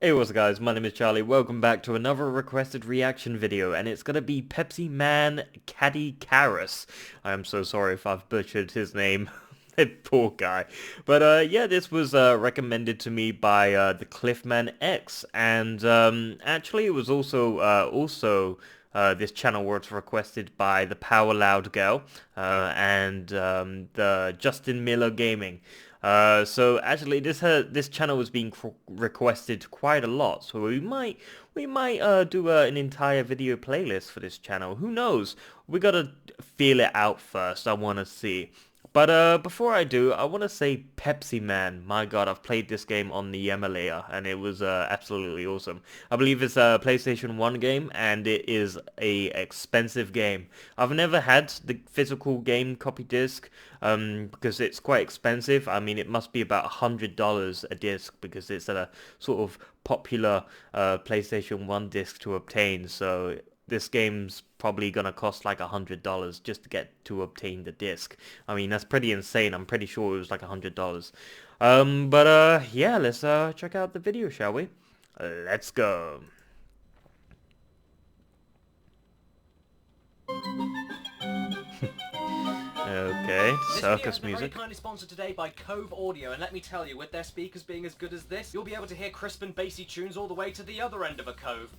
Hey, what's up guys, my name is Charlie, welcome back to another requested reaction video, and it's gonna be PEPSIMAN Caddicarus. I am so sorry if I've butchered his name, poor guy. But yeah, this was recommended to me by the Cliffman X, and actually it was also this channel was requested by the Power Loud Girl and the Justin Miller Gaming. So actually, this channel was being requested quite a lot, so we might do an entire video playlist for this channel. Who knows? We gotta feel it out first. I wanna see. But before I do, I want to say PEPSIMAN. My god, I've played this game on the emulator, and it was absolutely awesome. I believe it's a PlayStation 1 game, and it is a expensive game. I've never had the physical game copy disc, because it's quite expensive. I mean, it must be about $100 a disc, because it's a sort of popular PlayStation 1 disc to obtain, so this game's probably gonna cost like $100 just to get to obtain the disc. I mean, that's pretty insane. I'm pretty sure it was like $100. Yeah, let's check out the video, shall we? Let's go. Okay, circus music. Very kindly sponsored today by Cove Audio, and let me tell you, with their speakers being as good as this, you'll be able to hear crisp and bassy tunes all the way to the other end of a cove.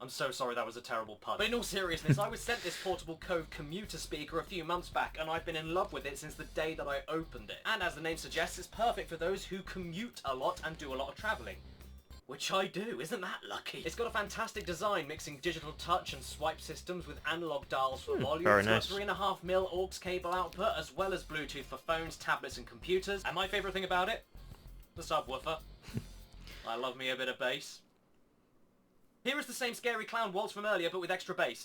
I'm so sorry, that was a terrible pun. But in all seriousness, I was sent this portable Cove commuter speaker a few months back, and I've been in love with it since the day that I opened it. And as the name suggests, it's perfect for those who commute a lot and do a lot of travelling. Which I do, isn't that lucky? It's got a fantastic design, mixing digital touch and swipe systems with analog dials for volume. Very nice. nice. It's got 3.5mm aux cable output, as well as Bluetooth for phones, tablets and computers. And my favourite thing about it? The subwoofer. I love me a bit of bass. Here is the same scary clown waltz from earlier, but with extra bass.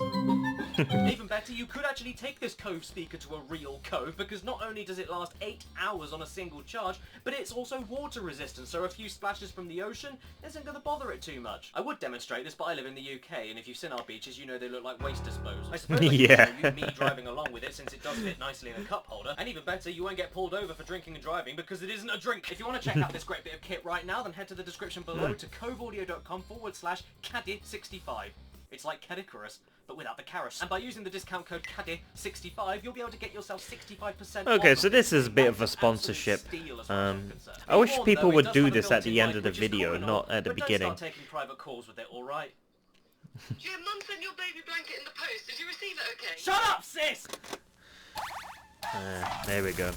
Even better, you could actually take this Cove speaker to a real cove, because not only does it last 8 hours on a single charge, but it's also water resistant, so a few splashes from the ocean isn't going to bother it too much. I would demonstrate this, but I live in the UK, and if you've seen our beaches, you know they look like waste disposals. I suppose I Yeah. could show you me driving along with it, since it does fit nicely in a cup holder. And even better, you won't get pulled over for drinking and driving, because it isn't a drink. If you want to check out this great bit of kit right now, then head to the description below to coveaudio.com/Caddy65. It's like Caddicarus, but without the Carus. And by using the discount code Caddy65, you'll be able to get yourself 65% off. Okay, so this is a bit of a sponsorship. I wish people would do this at the end of the video, not at the beginning. Don't start taking private calls with it, alright? Yeah, Mum sent your baby blanket in the post. Did you receive it okay? Shut up, sis! There we go.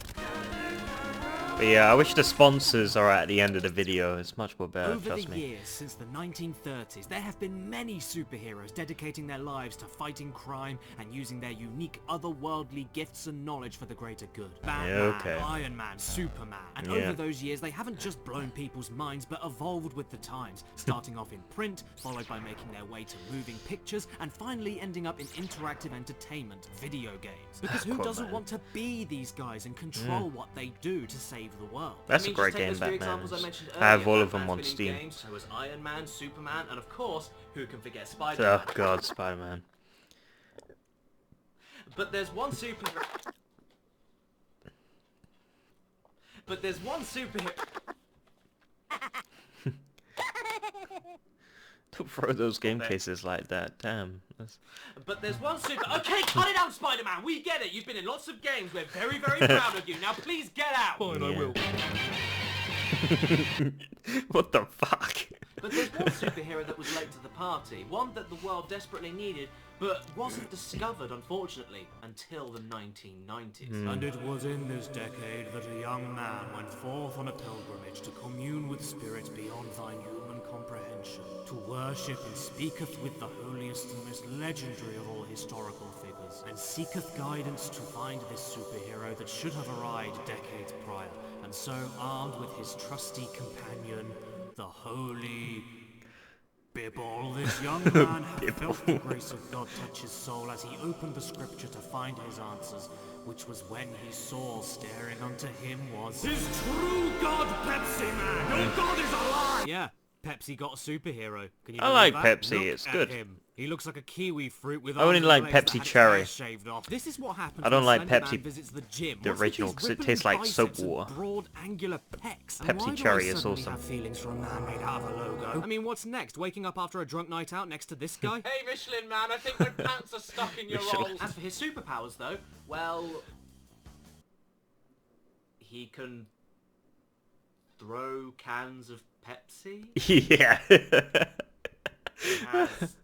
But yeah, I wish the sponsors are at the end of the video. It's much more better, trust me. Over the years, since the 1930s, there have been many superheroes dedicating their lives to fighting crime and using their unique otherworldly gifts and knowledge for the greater good. Batman, Iron Man, Superman. And over those years, they haven't just blown people's minds, but evolved with the times, starting off in print, followed by making their way to moving pictures, and finally ending up in interactive entertainment, video games. Because who doesn't want to be these guys and control what they do to save the world? That's a great game, Batman. I have all of them on Steam. Games, so was Iron Man, Superman, and of course, who can forget Spider-Man? Oh god, Spider-Man. But there's one superhero. But there's one superhero. Don't throw those game cases like that. Damn. But there's one super. Okay, cut it out, Spider-Man. We get it. You've been in lots of games. We're very, very proud of you. Now, please get out. Fine, I will. What the fuck? But there's one superhero that was late to the party. One that the world desperately needed, but wasn't discovered, unfortunately, until the 1990s. And it was in this decade that a young man went forth on a pilgrimage to commune with spirits beyond thine human comprehension, to worship and speaketh with the holiest and most legendary of all historical figures, and seeketh guidance to find this superhero that should have arrived decades prior, and so armed with his trusty companion, the Holy Bible, this young man had felt the grace of God touch his soul as he opened the scripture to find his answers, which was when he saw staring unto him was his true God, PEPSIMAN! Your God is alive! Yeah, Pepsi got a superhero. Can you I believe like that? Pepsi, Look it's at good. him. He looks like a kiwi fruit with I only arms and like legs that Pepsi had its Cherry. hair shaved off. This is what happens I don't when like Slender Pepsi, Man visits the gym. the What's with original, these 'cause it rippling tastes like soap biceps and water. broad angular pecs. And Pepsi why do Cherry I is suddenly awesome. have feelings for a man made out of a logo? I mean, what's next? Waking up after a drunk night out next to this guy? Hey, Michelin Man, I think my pants are stuck in your Michelin. rolls. As for his superpowers, though, well... he can... throw cans of Pepsi? Yeah. He has...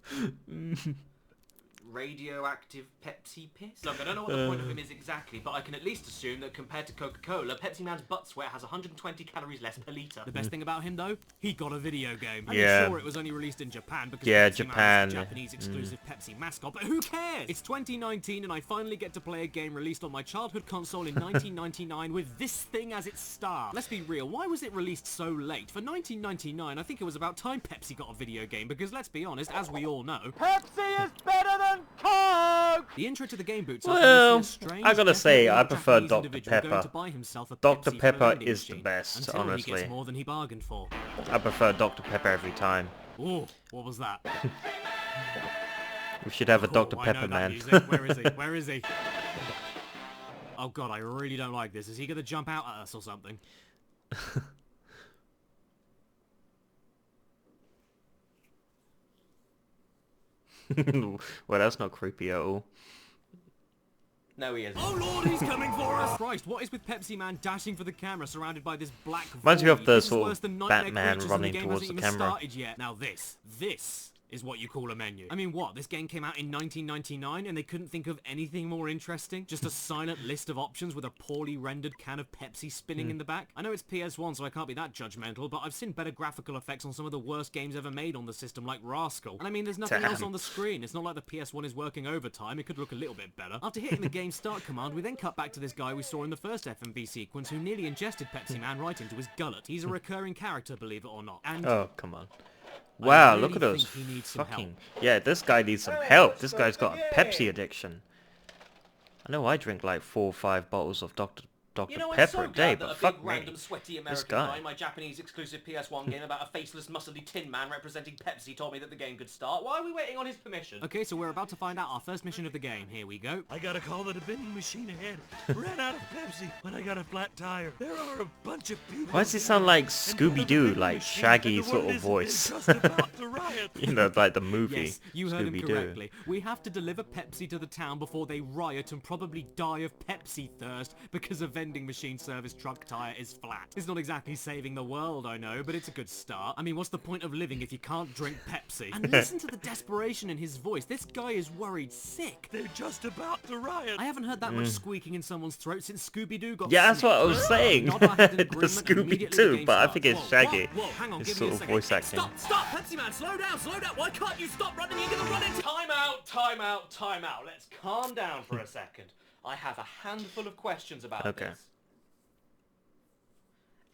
radioactive Pepsi piss? Look, I don't know what the point of him is exactly, but I can at least assume that compared to Coca-Cola, Pepsi Man's butt sweat has 120 calories less per litre. The best thing about him, though, he got a video game. I'm Yeah. sure it was only released in Japan because Yeah, Pepsi Japan. Man is the Japanese exclusive Pepsi mascot, but who cares? It's 2019 and I finally get to play a game released on my childhood console in 1999 with this thing as its star. Let's be real, why was it released so late? For 1999, I think it was about time Pepsi got a video game because let's be honest, as we all know, Pepsi is better than Coke! the intro to the game boots Well, up to see a strange, I gotta say, definitely I not prefer Japanese Dr. individual going Pepper. to buy himself a Dr. Pepsi from a Pepper vending is the machine best, until he honestly. gets more than he bargained for. I prefer Dr. Pepper every time. Ooh, what was that? We should have a Dr. Oh, I know Pepper that man. music. Where is he? Where is he? Oh god, I really don't like this. Is he gonna jump out at us or something? Well, that's not creepy at all. No, he isn't. Oh lord, he's coming for us! Christ, what is with Pepsi Man dashing for the camera surrounded by this black Reminds me of void? the This is sort worse of than Nightmare Batman Creatures and running the game towards hasn't the even camera. started yet. Now this is what you call a menu. I mean, what? This game came out in 1999 and they couldn't think of anything more interesting? Just a silent list of options with a poorly rendered can of Pepsi spinning in the back? I know it's PS1, so I can't be that judgmental, but I've seen better graphical effects on some of the worst games ever made on the system, like Rascal. And I mean, there's nothing else on the screen. It's not like the PS1 is working overtime. It could look a little bit better. After hitting the game start command, we then cut back to this guy we saw in the first FMV sequence who nearly ingested Pepsi Man right into his gullet. He's a recurring character, believe it or not. And Oh, come on. Wow, really look at those think he needs some fucking... help. Yeah, this guy needs some help. This guy's got a Pepsi addiction. I know I drink like 4 or 5 bottles of Dr. You know, I'm Pepper so a day, glad that but a fuck big, me. random, sweaty American guy. guy in my Japanese exclusive PS1 game about a faceless, muscly tin man representing Pepsi told me that the game could start. Why are we waiting on his permission? Okay, so we're about to find out our first mission of the game. Here we go. I got a call that a vending machine ahead ran out of Pepsi, but I got a flat tire. There are a bunch of people. Why does he sound like Scooby-Doo, like Shaggy sort of voice? You know, like the movie Yes, you heard him Scooby-Doo. correctly. We have to deliver Pepsi to the town before they riot and probably die of Pepsi thirst because a vending machine service truck tire is flat. It's not exactly saving the world, I know, but it's a good start. I mean, what's the point of living if you can't drink Pepsi? And listen to the desperation in his voice. This guy is worried sick. They're just about to riot. I haven't heard that much squeaking in someone's throat since Scooby-Doo got Yeah, that's what I was snipped. saying. Nod our head in The agreement and immediately the Scooby-Doo, game but I starts. think it's Whoa, Shaggy. Whoa, hang on, It's give me a sort of second. voice acting. Stop, Pepsi Man, slow down, Why can't you stop running? You're gonna run into... Time out, time out, time out. Let's calm down for a second. I have a handful of questions about Okay. this.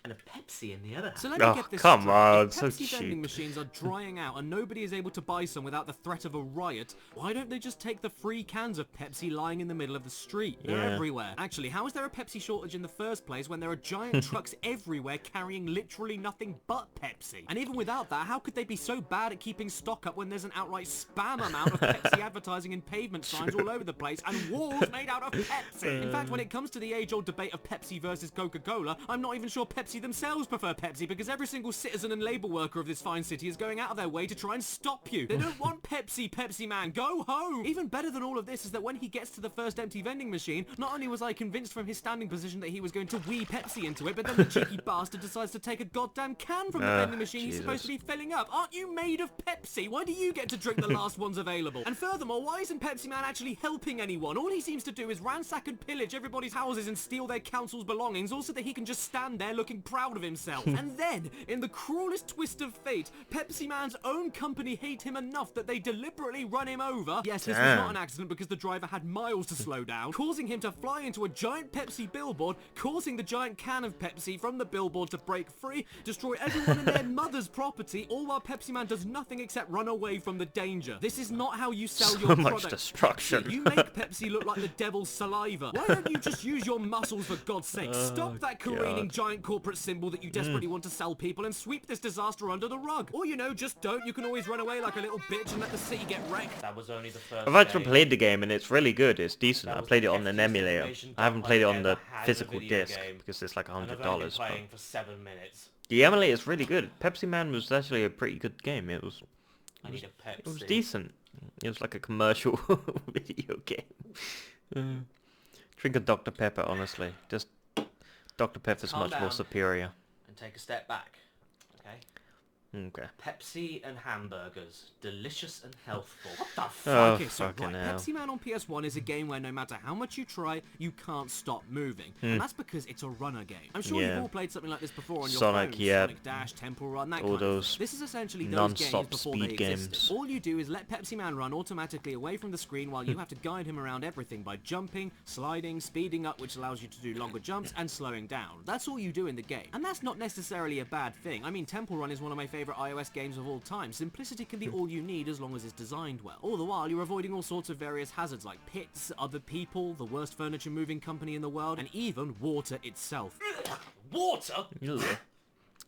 And a Pepsi in the other hand. So let me Oh, get this come straight. on, If so Pepsi vending cheap. machines are drying out and nobody is able to buy some without the threat of a riot, why don't they just take the free cans of Pepsi lying in the middle of the street? They're Yeah. everywhere. Actually, how is there a Pepsi shortage in the first place when there are giant trucks everywhere carrying literally nothing but Pepsi? And even without that, how could they be so bad at keeping stock up when there's an outright spam amount of Pepsi advertising in pavement signs all over the place and walls made out of Pepsi? In fact, when it comes to the age-old debate of Pepsi versus Coca-Cola, I'm not even sure Pepsi themselves prefer Pepsi because every single citizen and label worker of this fine city is going out of their way to try and stop you. They don't want Pepsi, Pepsi Man, go home! Even better than all of this is that when he gets to the first empty vending machine, not only was I convinced from his standing position that he was going to wee Pepsi into it, but then the cheeky bastard decides to take a goddamn can from the vending machine he's supposed to be filling up. Aren't you made of Pepsi? Why do you get to drink the last ones available? And furthermore, why isn't Pepsi Man actually helping anyone? All he seems to do is ransack and pillage everybody's houses and steal their council's belongings, all so that he can just stand there looking proud of himself. And then, in the cruelest twist of fate, Pepsi Man's own company hate him enough that they deliberately run him over. Yes, this was Damn. not an accident because the driver had miles to slow down, causing him to fly into a giant Pepsi billboard, causing the giant can of Pepsi from the billboard to break free, destroy everyone in their mother's property, all while Pepsi Man does nothing except run away from the danger. This is not how you sell So your much product. destruction. You make Pepsi look like the devil's saliva. Why don't you just use your muscles for God's sake? Stop that careening God. giant corporate corporate symbol that you desperately want to sell people and sweep this disaster under the rug. Or, you know, just don't. You can always run away like a little bitch and let the city get wrecked. That was only the first I've actually game. played the game and it's really good. It's decent. That I was played the it on an heftiest emulator. information I haven't dump played it I've on the ever had in a physical video disc game. because it's like And I've only been $100. But playing for 7 minutes. the emulator is really good. Pepsi Man was actually a pretty good game. It was I need a Pepsi. it was decent. It was like a commercial video game. Drink a Dr. Pepper, honestly. Just Dr. Pepper's Calm much more down. superior. And take a step back. Okay? Okay. Pepsi and hamburgers. Delicious and healthful. What the fuck? Oh, Okay, so fucking right, hell. Pepsi Man on PS1 is a game where no matter how much you try, you can't stop moving. And that's because it's a runner game. I'm sure Yeah. you've all played something like this before on your Sonic, phone. yeah. Sonic Dash, Temple Run, that All kind of those thing. This is essentially those non-stop games before speed they existed. games. All you do is let Pepsi Man run automatically away from the screen while you have to guide him around everything by jumping, sliding, speeding up, which allows you to do longer jumps, and slowing down. That's all you do in the game. And that's not necessarily a bad thing. I mean, Temple Run is one of my favorite iOS games of all time. Simplicity can be all you need as long as it's designed well. All the while, you're avoiding all sorts of various hazards like pits, other people, the worst furniture moving company in the world, and even water itself. Water? Ugh. Who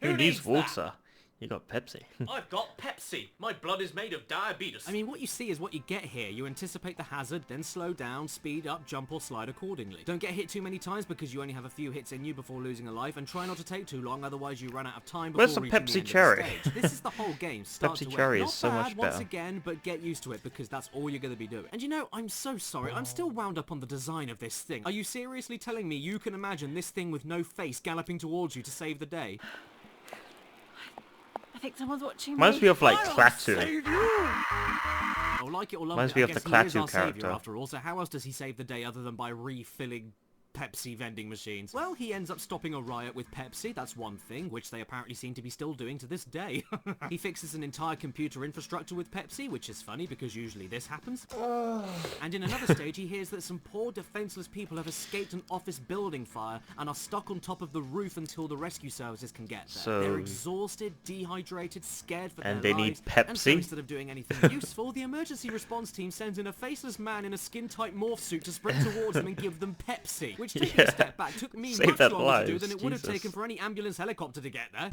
Who needs needs water? You got Pepsi. I've got Pepsi. My blood is made of diabetes. I mean, what you see is what you get here. You anticipate the hazard, then slow down, speed up, jump or slide accordingly. Don't get hit too many times because you only have a few hits in you before losing a life, and try not to take too long, otherwise you run out of time before Where's some reaching Pepsi the end Cherry? of the stage. This is the whole game. Start Pepsi to Cherry end. is so Not much bad once better. again, but get used to it because that's all you're going to be doing. And you know, I'm so sorry. I'm still wound up on the design of this thing. Are you seriously telling me you can imagine this thing with no face galloping towards you to save the day? I think someone's watching Reminds me of like Klaatu. Oh, like it or love Reminds it, me I of the guess he is Klaatu our savior character. after all, so how else does he save the day other than by refilling Pepsi vending machines? Well, he ends up stopping a riot with Pepsi, that's one thing, which they apparently seem to be still doing to this day. He fixes an entire computer infrastructure with Pepsi, which is funny because usually this happens. And in another stage, he hears that some poor defenseless people have escaped an office building fire and are stuck on top of the roof until the rescue services can get there. So- They're exhausted, dehydrated, scared for And their they need lives, and so Pepsi? instead of doing anything useful, the emergency response team sends in a faceless man in a skin-tight morph suit to sprint towards them and give them Pepsi, which, taking a step back, took me Save much their longer to do lives, than it would have Jesus. taken for any ambulance helicopter to get there.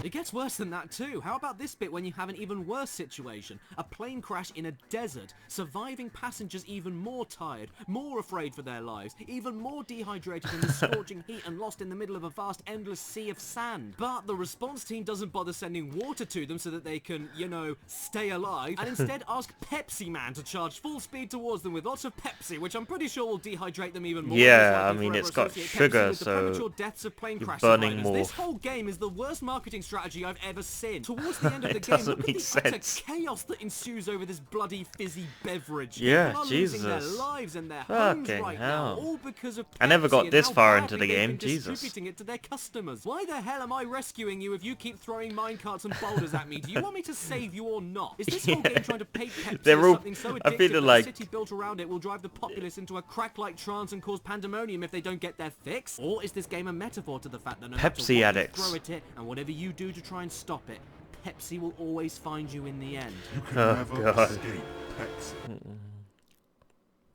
It gets worse than that too. How about this bit when you have an even worse situation? A plane crash in a desert. Surviving passengers even more tired, more afraid for their lives, even more dehydrated in the scorching heat and lost in the middle of a vast endless sea of sand. But the response team doesn't bother sending water to them so that they can, you know, stay alive, and instead ask Pepsi Man to charge full speed towards them with lots of Pepsi, which I'm pretty sure will dehydrate them even more. Yeah, Most likely I mean, forever it's got associate Pepsi sugar, with the so premature deaths of plane you're crash burning survivors. more. This whole game is the worst marketing strategy I've ever seen. Towards the end of the It game, doesn't look at make the utter sense. chaos that ensues over this bloody fizzy beverage. Yeah, People are losing their Jesus. lives and their homes Fucking right hell. now, all because of Pepsi I never got and this how far into badly the they've game, been Jesus. distributing it to their customers. Why the hell am I rescuing you if you keep throwing minecarts and boulders at me? Do you want me to save you or not? Is this whole game trying to paint Pepsi They're as all- something so I feel addictive that like- the city built around it will drive the populace into a crack-like trance and cause pandemonium if they don't get their fix? Or is this game a metaphor to the fact that no matter Pepsi what addicts. you throw at it and whatever you do to try and stop it, Pepsi will always find you in the end? Oh god.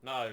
No.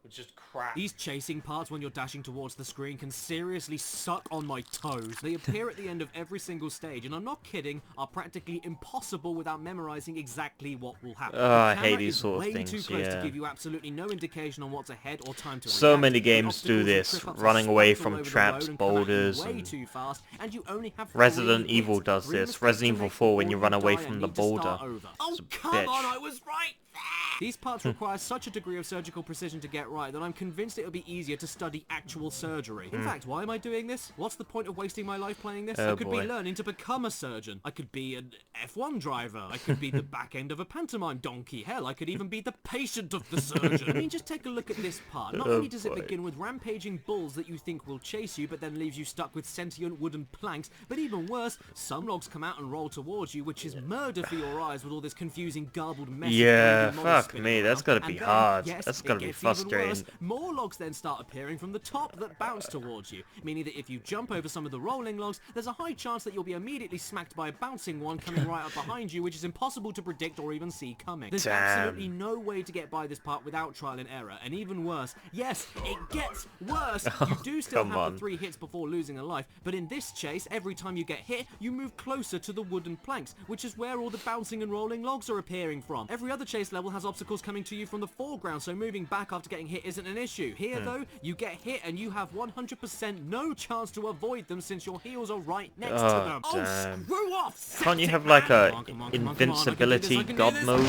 It's just crap. These chasing parts when you're dashing towards the screen can seriously suck on my toes. They appear at the end of every single stage, and I'm not kidding, are practically impossible without memorizing exactly what will happen. Oh, The I hate camera these is sort of way things, too close yeah. to give you absolutely no indication on what's ahead or time to So react. many The games do obstacles and this, trip-ups are running away stacked all from over the traps, road and come at you boulders, way and too fast, and you only have Resident 3 Evil hits, does 3 this. mistakes Resident to Evil make 4 when before you run away die from and the need to start boulder. over. Oh, It's a come bitch. on, I was right there! These parts require such a degree of surgical precision to get right that I'm convinced it would be easier to study actual surgery. In fact, why am I doing this? What's the point of wasting my life playing this? Oh, I could boy. be learning to become a surgeon. I could be an F1 driver. I could be the back end of a pantomime donkey. Hell, I could even be the patient of the surgeon. I mean, just take a look at this part. Not Oh, only does it boy. begin with rampaging bulls that you think will chase you, but then leaves you stuck with sentient wooden planks, but even worse, some logs come out and roll towards you, which is murder for your eyes with all this confusing garbled mess. Yeah, models fuck spinning me, that's around, gotta and be then, hard. yes, That's it gotta be gets even frustrating. worse. More logs then start appearing from the top that bounce towards you, meaning that if you jump over some of the rolling logs, there's a high chance that you'll be immediately smacked by a bouncing one coming right up behind you, which is impossible to predict or even see coming. There's absolutely no way to get by this part without trial and error, and even worse, yes, it gets worse. You do still come have on. the 3 hits before losing a life, but in this chase, every time you get hit, you move closer to the wooden planks, which is where all the bouncing and rolling logs are appearing from. Every other chase level has obstacles coming to you from the foreground, so moving back after getting hit isn't an issue. Here, though, you get hit and you have 100% no chance to avoid them since your heels are right next to them. Damn. Oh, screw off! Can't you septic have like man! a Come on, come on, come on, invincibility I can do god this. mode?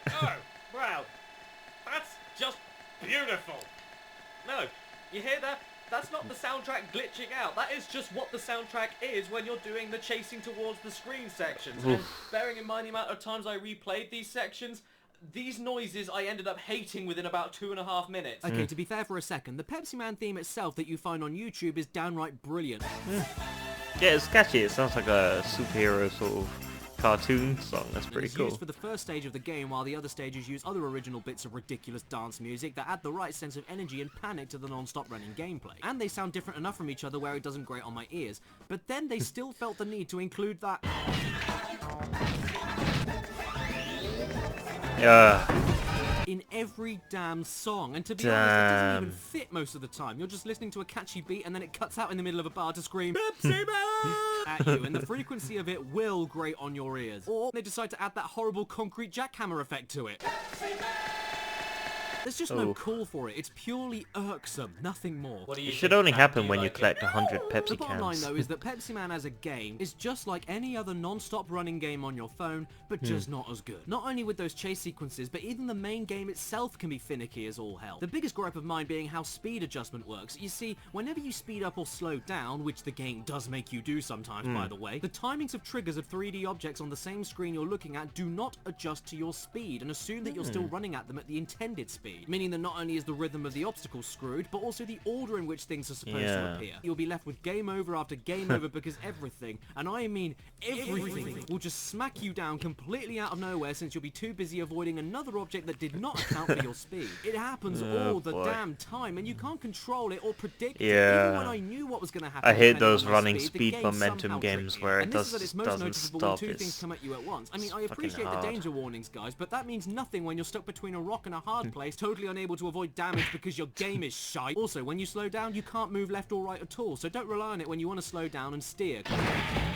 Oh, wow. That's just beautiful. No, you hear that? That's not the soundtrack glitching out. That is just what the soundtrack is when you're doing the chasing towards the screen sections. And bearing in mind the amount of times I replayed these sections, these noises I ended up hating within about 2.5 minutes. Okay, to be fair for a second, the PEPSIMAN theme itself that you find on YouTube is downright brilliant. Yeah, it's catchy. It sounds like a superhero sort of cartoon song. That's pretty It's cool. used for the first stage of the game, while the other stages use other original bits of ridiculous dance music that add the right sense of energy and panic to the non-stop running gameplay. And they sound different enough from each other where it doesn't grate on my ears. But then they still felt the need to include that in every damn song, and to be honest, it doesn't even fit most of the time. You're just listening to a catchy beat and then it cuts out in the middle of a bar to scream PEPSIMAN at you, and the frequency of it will grate on your ears. Or they decide to add that horrible concrete jackhammer effect to it. There's just no call for it. It's purely irksome, nothing more. What do you It should think, only Matt? happen Do you when you like it? collect 100 The Pepsi bottom line, cans. though, is that PEPSIMAN as a game is just like any other non-stop running game on your phone, but just not as good. Not only with those chase sequences, but even the main game itself can be finicky as all hell. The biggest gripe of mine being how speed adjustment works. You see, whenever you speed up or slow down, which the game does make you do sometimes, by the way, the timings of triggers of 3D objects on the same screen you're looking at do not adjust to your speed and assume that you're still running at them at the intended speed, meaning that not only is the rhythm of the obstacle screwed, but also the order in which things are supposed to appear. You'll be left with game over after game over because everything, and I mean everything, will just smack you down completely out of nowhere since you'll be too busy avoiding another object that did not account for your speed. It happens all the damn time, and you can't control it or predict it. Even when I knew what was going to happen, I hate depending those on my running speed, the speed game momentum somehow games tricked me. where it And this is at its most doesn't noticeable stop. when two It's things come at you at once. I mean, I fucking appreciate the hard. danger warnings, guys, but that means nothing when you're stuck between a rock and a hard place, totally unable to avoid damage because your game is shite. Also, when you slow down, you can't move left or right at all, so don't rely on it when you want to slow down and steer.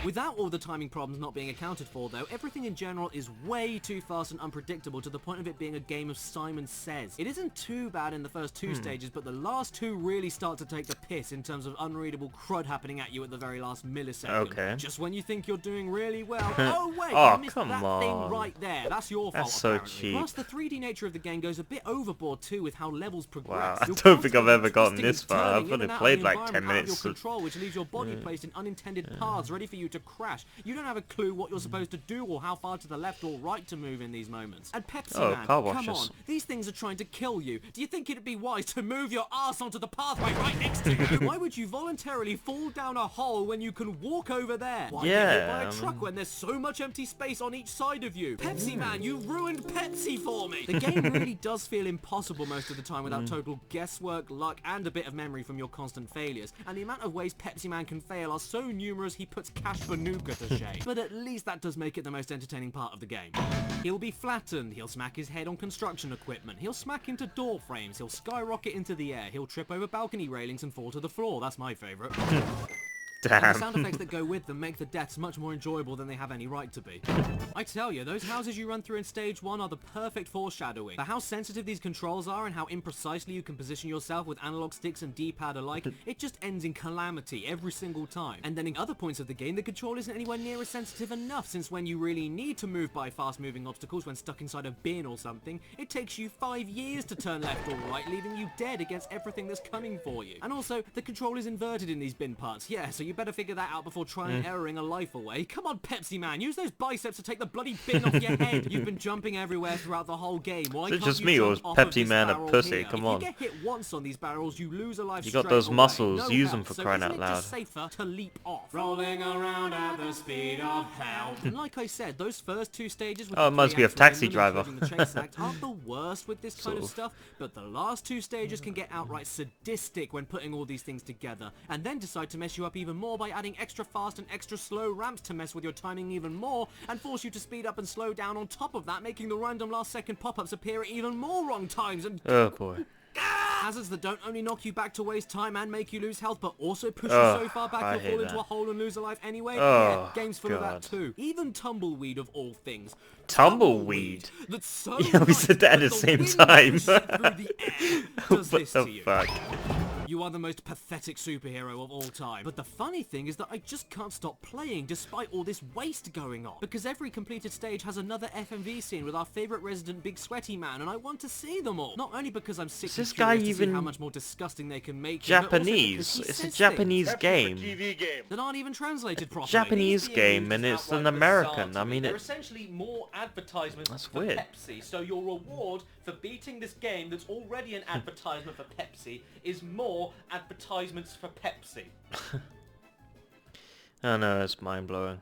Without all the timing problems not being accounted for, though, everything in general is way too fast and unpredictable to the point of it being a game of Simon Says. It isn't too bad in the first 2 stages, but the last 2 really start to take the piss in terms of unreadable crud happening at you at the very last millisecond. Okay. Just when you think you're doing really well, oh wait, Oh, you missed come that on. thing right there. That's your fault, That's so apparently. cheap. Plus, the 3D nature of the game goes a bit overboard too with how levels progress. Wow, I You're don't think I've constantly ever gotten twisting this and far. turning I've in only and out of played the like 10 environment out of minutes. your control, which leaves your body placed in unintended paths ready for you to crash. You don't have a clue what you're supposed to do or how far to the left or right to move in these moments. And PEPSIMAN, car come washes. on, these things are trying to kill you. Do you think it'd be wise to move your ass onto the pathway right next to you? Why would you voluntarily fall down a hole when you can walk over there? Why get hit by Yeah, a truck when there's so much empty space on each side of you? PEPSIMAN, you ruined Pepsi for me! The game really does feel impossible most of the time without total guesswork, luck, and a bit of memory from your constant failures. And the amount of ways PEPSIMAN can fail are so numerous he puts Cash for Nuka to shame. But at least that does make it the most entertaining part of the game. He'll be flattened, he'll smack his head on construction equipment, he'll smack into door frames, he'll skyrocket into the air, he'll trip over balcony railings and fall to the floor. That's my favourite. And the Damn. sound effects that go with them make the deaths much more enjoyable than they have any right to be. I tell you, those houses you run through in stage 1 are the perfect foreshadowing. For how sensitive these controls are and how imprecisely you can position yourself with analog sticks and D-pad alike, it just ends in calamity every single time. And then in other points of the game, the control isn't anywhere near as sensitive enough, since when you really need to move by fast-moving obstacles when stuck inside a bin or something, it takes you 5 years to turn left or right, leaving you dead against everything that's coming for you. And also, the control is inverted in these bin parts, yeah, so You better figure that out before trying and erroring a life away. Come on, Pepsi Man, use those biceps to take the bloody bin off your head. You've been jumping everywhere throughout the whole game. Why Is it can't just you me, or jump is off of Pepsi this Man a barrel pussy? here? Come if on. you get hit once on these barrels, you lose a life You got straight those away. muscles, No use them health. for So crying isn't out it loud. just safer to leap off? Rolling around at the speed of hell. And like I said, those first two stages with Oh, the it reminds three me of acts within Taxi them, Driver. including the chase act, aren't the worst with this kind Sort of of. stuff, but the last two stages can get outright sadistic when putting all these things together, and then decide to mess you up even more by adding extra fast and extra slow ramps to mess with your timing even more, and force you to speed up and slow down on top of that, making the random last second pop-ups appear at even more wrong times, and Oh boy. hazards that don't only knock you back to waste time and make you lose health, but also push Oh, you so far back I you'll hate fall into that. a hole and lose a life anyway. Oh, yeah, games full of God. that too. Even Tumbleweed of all things. Tumbleweed? That's so Yeah, we nice said that at that the same wind time. pushes it through the air does What this the to you. fuck? You are the most pathetic superhero of all time. But the funny thing is that I just can't stop playing despite all this waste going on. Because every completed stage has another FMV scene with our favourite resident Big Sweaty Man, and I want to see them all. Not only because I'm sick Is and this guy curious to see even how much more disgusting they can make them, but also Japanese? because he It's a says Japanese things game. that aren't even translated properly. Japanese Being game, used and as it's an outright American. bizarre I to mean, me. They're it. essentially more advertisements That's for weird. Pepsi. So your reward for beating this game that's already an advertisement for Pepsi is more advertisements for Pepsi. I know, it's mind blowing.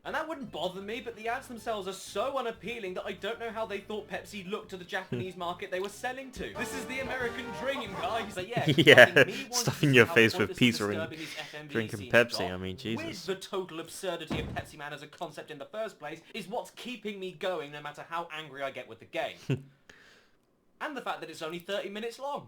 And that wouldn't bother me, but the ads themselves are so unappealing that I don't know how they thought Pepsi looked to the Japanese market they were selling to. This is the American dream, guys. But yeah, Yeah, I think me wanting stuffing to see your how face with pointless pizza and and disturbing these FMV drinking scenes Pepsi, got, I mean, Jesus. with the total absurdity of Pepsi Man as a concept in the first place, is what's keeping me going no matter how angry I get with the game. And the fact that it's only 30 minutes long.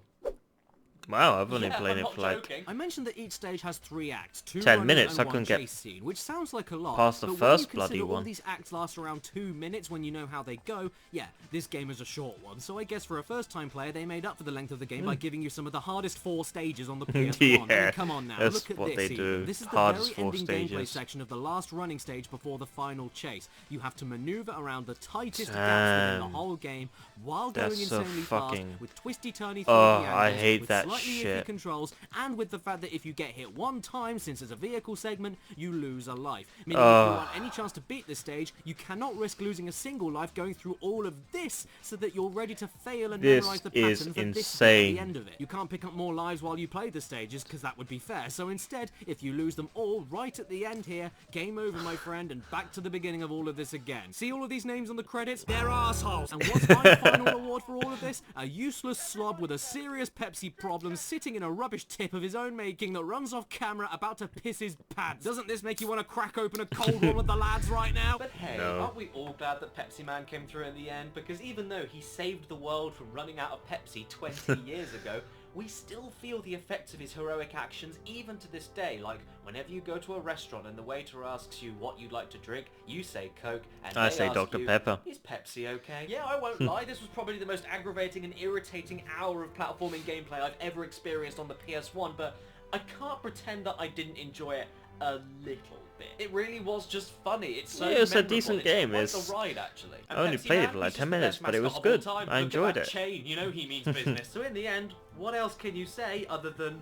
Wow, I've only Yeah, played I'm it not for like joking. I mentioned that each stage has 3 acts, 2 10 runners minutes. and I 1 couldn't get chase scene, which sounds like a lot. past the but first when you bloody consider all one. these acts last around 2 minutes when you know how they go, yeah, this game is a short one. So I guess for a first-time player, they made up for the length of the game by giving you some of the hardest 4 stages on the PS1. I mean, Yeah, come on now, that's look at what this. they even. do. This is the Hardest very 4 ending gameplay stages. section of the last running stage before the final chase. You have to maneuver around the tightest gaps within the Damn. whole game while going That's so insanely fast fucking- with twisty-turny Oh, angles, I hate with that slightly iffy shit. controls, and with the fact that if you get hit one time, since it's a vehicle segment, you lose a life. Meaning if you want any chance to beat this stage, you cannot risk losing a single life going through all of this so that you're ready to fail and This memorize the is pattern for this bit at insane. the end of it. You can't pick up more lives while you play the stages, because that would be fair. So instead, if you lose them all right at the end here, game over, my friend, and back to the beginning of all of this again. See all of these names on the credits? They're assholes. And what's my final reward for all of this? A useless slob with a serious Pepsi problem sitting in a rubbish tip of his own making that runs off camera about to piss his pants. Doesn't this make you want to crack open a cold one with the lads right now? But hey, No. aren't we all glad that Pepsi Man came through in the end? Because even though he saved the world from running out of Pepsi 20 years ago, we still feel the effects of his heroic actions even to this day. Like, whenever you go to a restaurant and the waiter asks you what you'd like to drink, you say Coke, and I they say ask Dr. you, Pepper. is Pepsi okay? Yeah, I won't lie, this was probably the most aggravating and irritating hour of platforming gameplay I've ever experienced on the PS1, but I can't pretend that I didn't enjoy it a little bit. It really was just funny. It's so Yeah, it's a memorable. decent It's game. quite It's- the ride, actually. And I only Pepsi played it Man, for like he's 10 just the minutes, best but it was mascot of all good. time. I Look enjoyed at that it. chain, you know he means business. So in the end, what else can you say other than,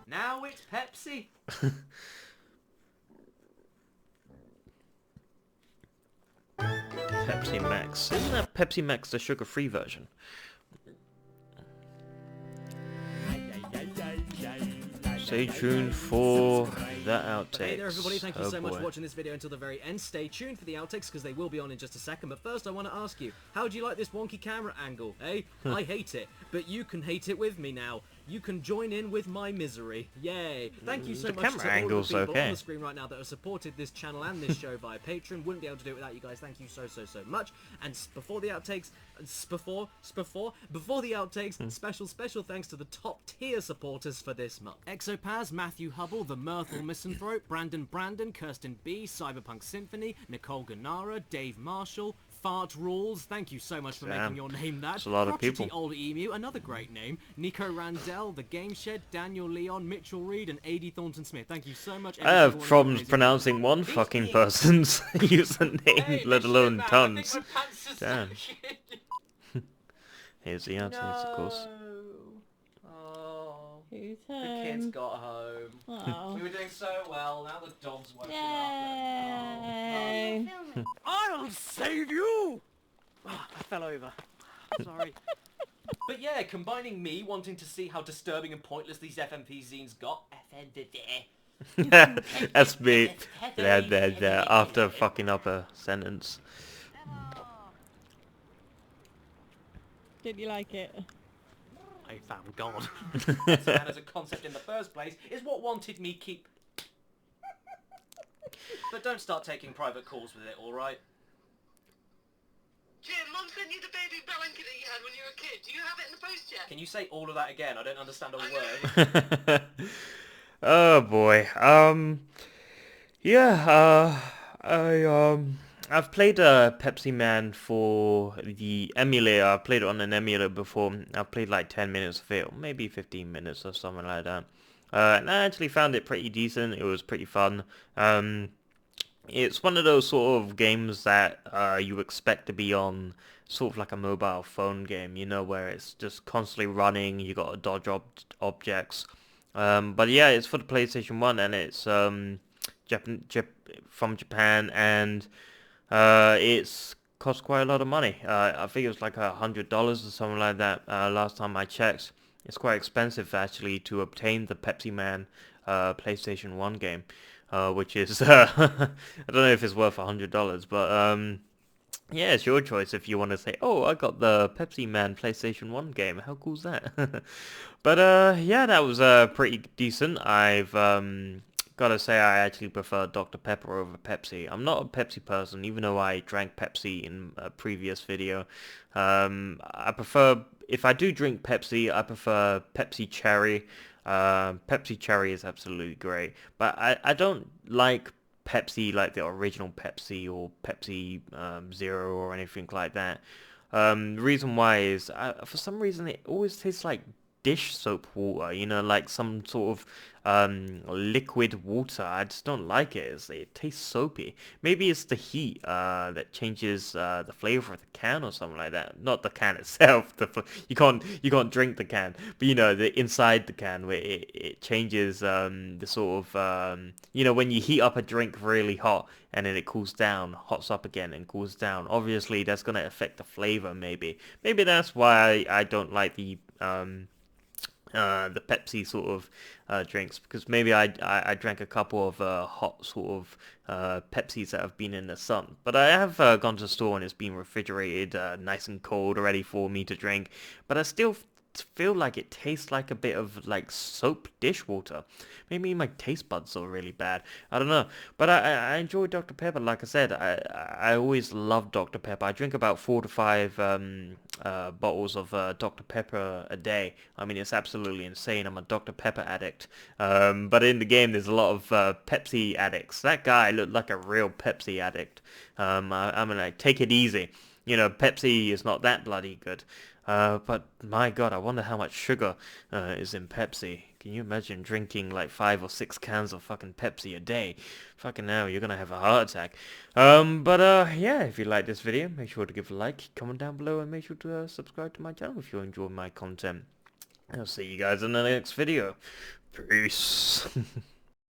now it's Pepsi? Pepsi Max. Isn't that Pepsi Max the sugar-free version? Stay tuned for the outtakes. Hey there everybody, thank you Oh so much boy. for watching this video until the very end. Stay tuned for the outtakes because they will be on in just a second. But first I want to ask you, how do you like this wonky camera angle, eh? I hate it, but you can hate it with me now. You can join in with my misery. Yay. Thank you so The much camera to all of angle's the people okay. on the screen right now that have supported this channel and this show via Patreon. Wouldn't be able to do it without you guys. Thank you so much. And before the outtakes, before the outtakes, special thanks to the top tier supporters for this month. Exopaz, Matthew Hubble, The Mirthful Misanthrope, Brandon, Kirsten B, Cyberpunk Symphony, Nicole Ganara, Dave Marshall, Fart Rules, thank you so much for Damn. making your name that. That's a lot of Crotchety people. Old Emu, another great name. Nico Randell, The Game Shed, Daniel Leon, Mitchell Reed, and AD Thornton Smith. Thank you so much. I have problems pronouncing one fucking person's username, Hey, let Michelin alone Man, I tons. think my pants are Damn. sagging. Here's the outtakes, of course. Oh. Who's The kids home? got home. Oh. We were doing so well, now the dog's woken up. Yay! I'll save you! I fell over. Sorry. But yeah, combining me wanting to see how disturbing and pointless these FMP zines got. That's me. There. After fucking up a sentence. Did you like it? I found God. PEPSIMAN as a concept in the first place is what wanted me keep... But don't start taking private calls with it, alright? Jim, Mum sent you the baby blanket that you had when you were a kid. Do you have it in the post yet? Can you say all of that again? I don't understand a word. Oh boy. Yeah. I've played PEPSIMAN for the emulator. I've played it on an emulator before. I've played like 10 minutes of it, or maybe 15 minutes or something like that. And I actually found it pretty decent. It was pretty fun. It's one of those sort of games that you expect to be on sort of like a mobile phone game, you know, where it's just constantly running, you got to dodge objects. But yeah, it's for the PlayStation 1 and it's from Japan, and it's cost quite a lot of money. I think it was like $100 or something like that last time I checked. It's quite expensive actually to obtain the PEPSIMAN PlayStation 1 game. Which is, I don't know if it's worth $100, but yeah, it's your choice if you want to say, oh, I got the PEPSIMAN PlayStation 1 game, how cool's that? But yeah, that was pretty decent. I've gotta say I actually prefer Dr. Pepper over Pepsi. I'm not a Pepsi person, even though I drank Pepsi in a previous video. I prefer, if I do drink Pepsi, I prefer Pepsi Cherry. Pepsi Cherry is absolutely great, but I don't like Pepsi like the original Pepsi or Pepsi Zero or anything like that. The reason why is for some reason it always tastes like dish soap water, you know, like some sort of liquid water. I just don't like it. It tastes soapy. Maybe it's the heat that changes the flavor of the can or something like that. Not the can itself. You can't drink the can, but you know, the inside the can where it changes the sort of you know, when you heat up a drink really hot and then it cools down, hots up again and cools down. Obviously, that's gonna affect the flavor. Maybe that's why I don't like the Pepsi sort of drinks, because maybe I drank a couple of hot sort of Pepsis that have been in the sun, but I have gone to the store and it's been refrigerated nice and cold ready for me to drink, but I still feel like it tastes like a bit of like soap dishwater. Maybe my taste buds are really bad, I don't know, but I enjoy Dr. Pepper. Like I said, I always love Dr. Pepper. I drink about 4 to 5 bottles of Dr. Pepper a day. I mean, it's absolutely insane. I'm a Dr. Pepper addict, but in the game there's a lot of Pepsi addicts. That guy looked like a real Pepsi addict. I'm like, take it easy, you know, Pepsi is not that bloody good. But my god, I wonder how much sugar is in Pepsi. Can you imagine drinking like 5 or 6 cans of fucking Pepsi a day? Fucking hell, you're gonna have a heart attack. Yeah, if you like this video, make sure to give a like, comment down below, and make sure to subscribe to my channel if you enjoy my content. I'll see you guys in the next video. Peace.